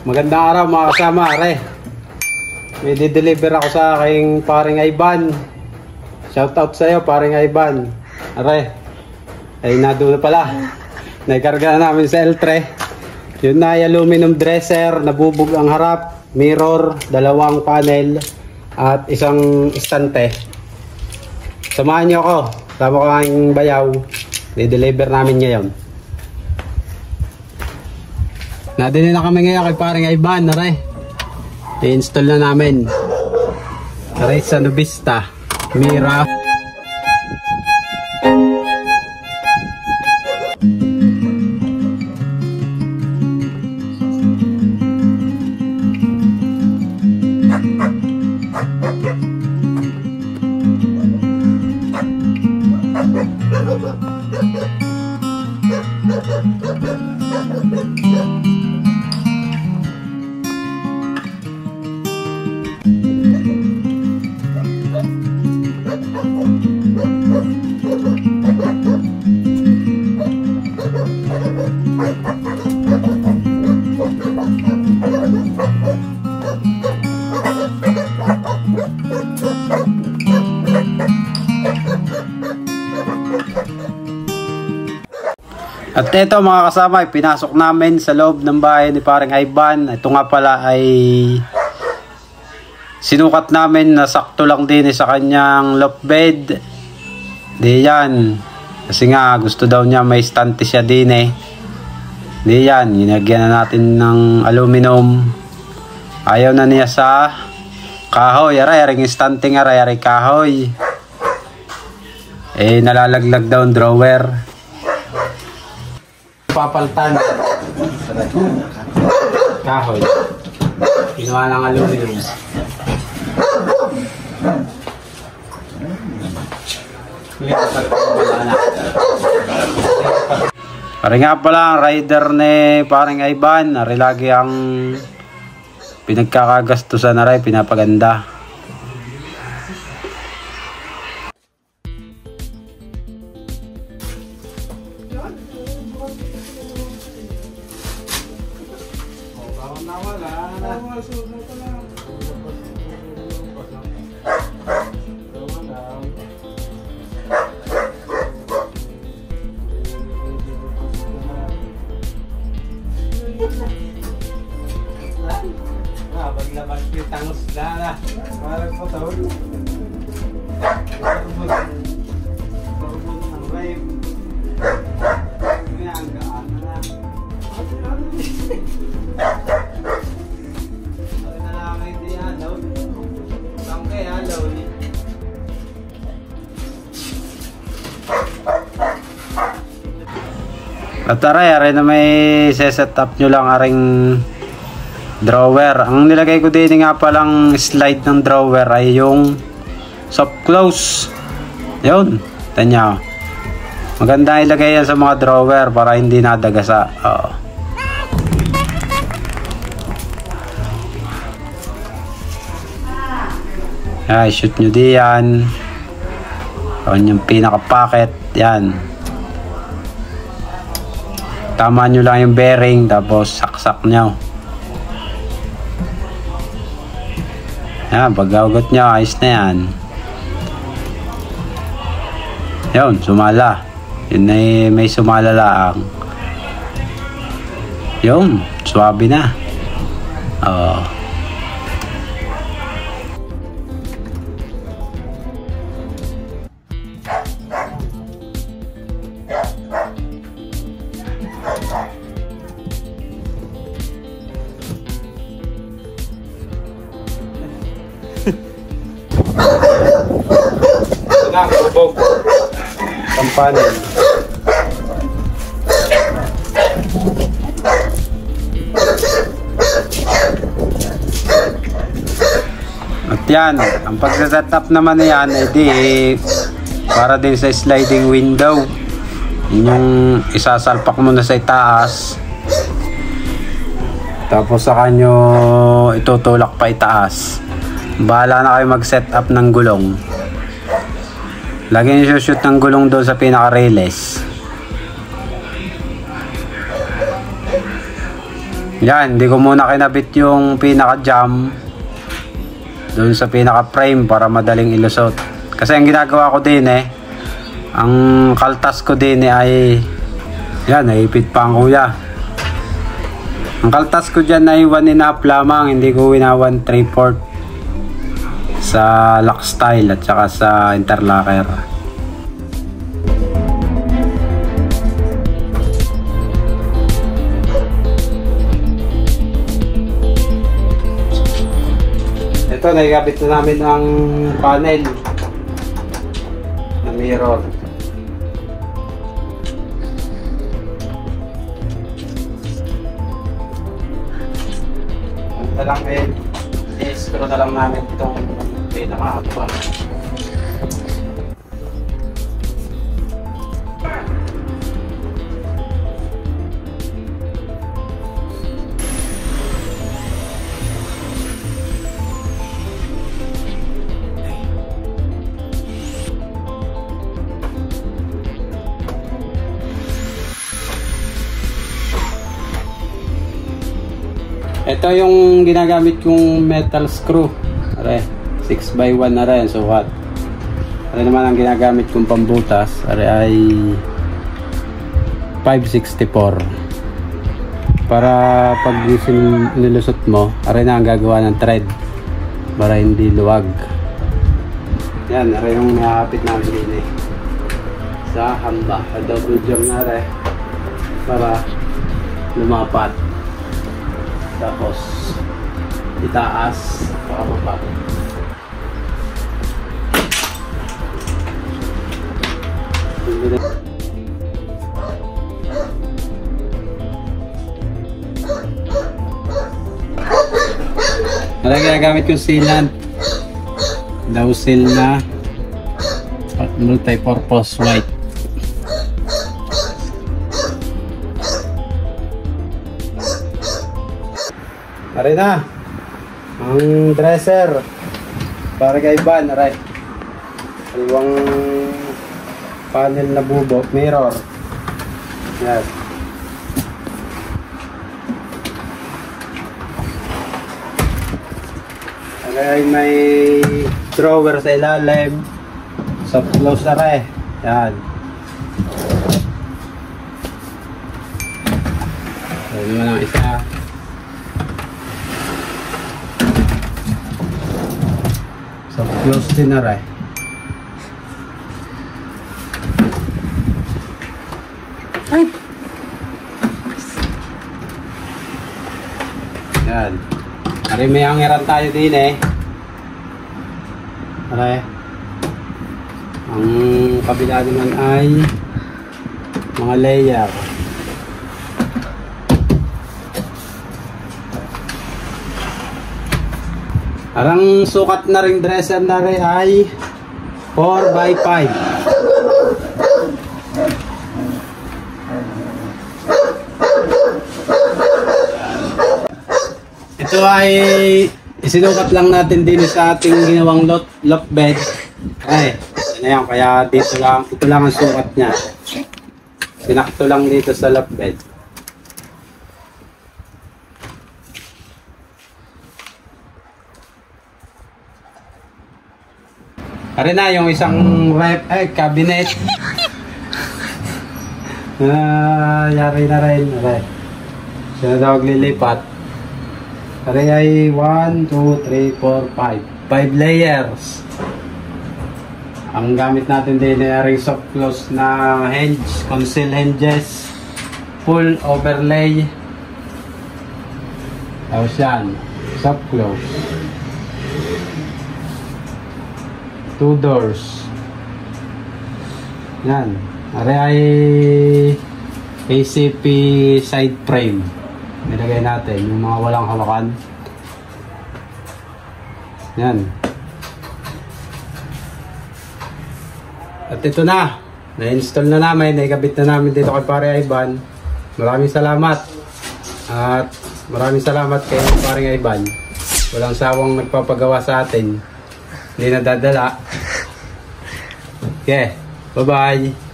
Magandang araw mga kasama, are. May di-deliver ako sa aking paring Ivan. Shoutout sa iyo, paring Ivan. Are. Ay, nadoon na pala. Naikarga na namin sa L3. Yun na, aluminum dresser, nabubog ang harap, mirror, dalawang panel, at isang istante. Samahan niyo ako. Tama ko ang bayaw. Di-deliver namin ngayon. Nadinin na kami ngayon kay paring Ivan, aray. I-install na namin. Aray sa Nubista. Mira. At ito mga kasama, pinasok namin sa loob ng bahay ni paring Ivan. Ito nga pala ay sinukat namin na sakto lang din sa kanyang loft bed. Di yan. Kasi nga gusto daw niya may stante siya din eh. Di yan. Ginagyan na natin ng aluminum. Ayaw na niya sa kahoy. Aray stante nga aray kahoy. Eh nalalaglag daw ang drawer. Papaltan kahoy, ginawa ng aluminum. Pare nga pala ang rider ni paring Ivan, ari lagi ang pinagkakagastusan na rin, pinapaganda. Paglabas yung tangos na parang po tawag ng rave ang gaan na na lang hindi halaw tangkay halaw at aray na may set up nyo lang aring drawer. Ang nilagay ko din nga palang slide ng drawer ay yung soft close. Yun, tanya. Maganda ilagay yan sa mga drawer para hindi nadagasa. Oo. Ay, shoot nyo diyan. Yun yung pinaka packet. Yan. Tama nyo lang yung bearing tapos saksak nyo. Yan, pag-augot nyo, ayos na yan. Yun, sumala. Yun ay may sumala lang. Yun, swabe na. Oo. Bog kampanan. At yan, ang pagsa-setup naman yan ay di para din sa sliding window. Yun yung isasalpak mo na sa itaas. Tapos saka nyo itutulak pa itaas. Bahala na kayo mag-setup ng gulong. Lagi nyo shoot ng gulong doon sa pinaka-railess. Yan, hindi ko muna kinabit yung pinaka-jam doon sa pinaka-frame para madaling ilusot. Kasi ang ginagawa ko din ang kaltas ko din ay yan, naipit pa ang kuya. Ang kaltas ko dyan ay 1.5 lamang, hindi ko wina 1/3/4 sa lock style at saka sa interlocker. Ito, naikabit na namin ang panel na mirror. Ano lang i-screw na lang namin itong pinaka-haba. Ito yung ginagamit kong metal screw. Are, 6x1 na rin. So what? Are naman ang ginagamit kong pambutas. Are ay 564. Para pag nilusot mo, are na ang gagawa ng thread. Para hindi luwag. Yan, are yung nakapit namin din sa hamba. Double jam na rin. Para lumapat. Tapos itaas para mapapit. Malagi gamit yung sealant. Daw seal na multi-purpose white. Aray na ang dresser para kay Ivan. Aray, dalawang panel na bubo, mirror. Yan. Aray, may drawer sa ilalim, soft close. Aray, yan. Ayan naman ang isa. Close din na rin. Ay! Yan. Ari, may hangiran tayo din Ari. Ang kabila naman ay mga layer. Arang sukat na ring dresser na rin ay 4x5. Ito ay isinukat lang natin din sa ating ginawang loft bed. Ay, ano yan, kaya dito lang, ito lang ang sukat niya. Sinakto lang dito sa loft bed. Ari na yung isang cabinet. Yari na rin. Siya daw maglilipat. Ari ay 1, 2, 3, 4, 5. 5 layers. Ang gamit natin din ay soft close na hinge, conceal hinges, full overlay. Tapos yan, soft close. 2 doors. Yan. Ari ay ACP side frame. Nilagay natin yung mga walang hawakan. Yan. At ito na. Na-install na namin. Naikabit na namin dito kay Pare Ivan. Maraming salamat. At maraming salamat kay Pare Ivan. Walang sawang nagpapagawa sa atin. Hindi nadadala. Okay, bye-bye.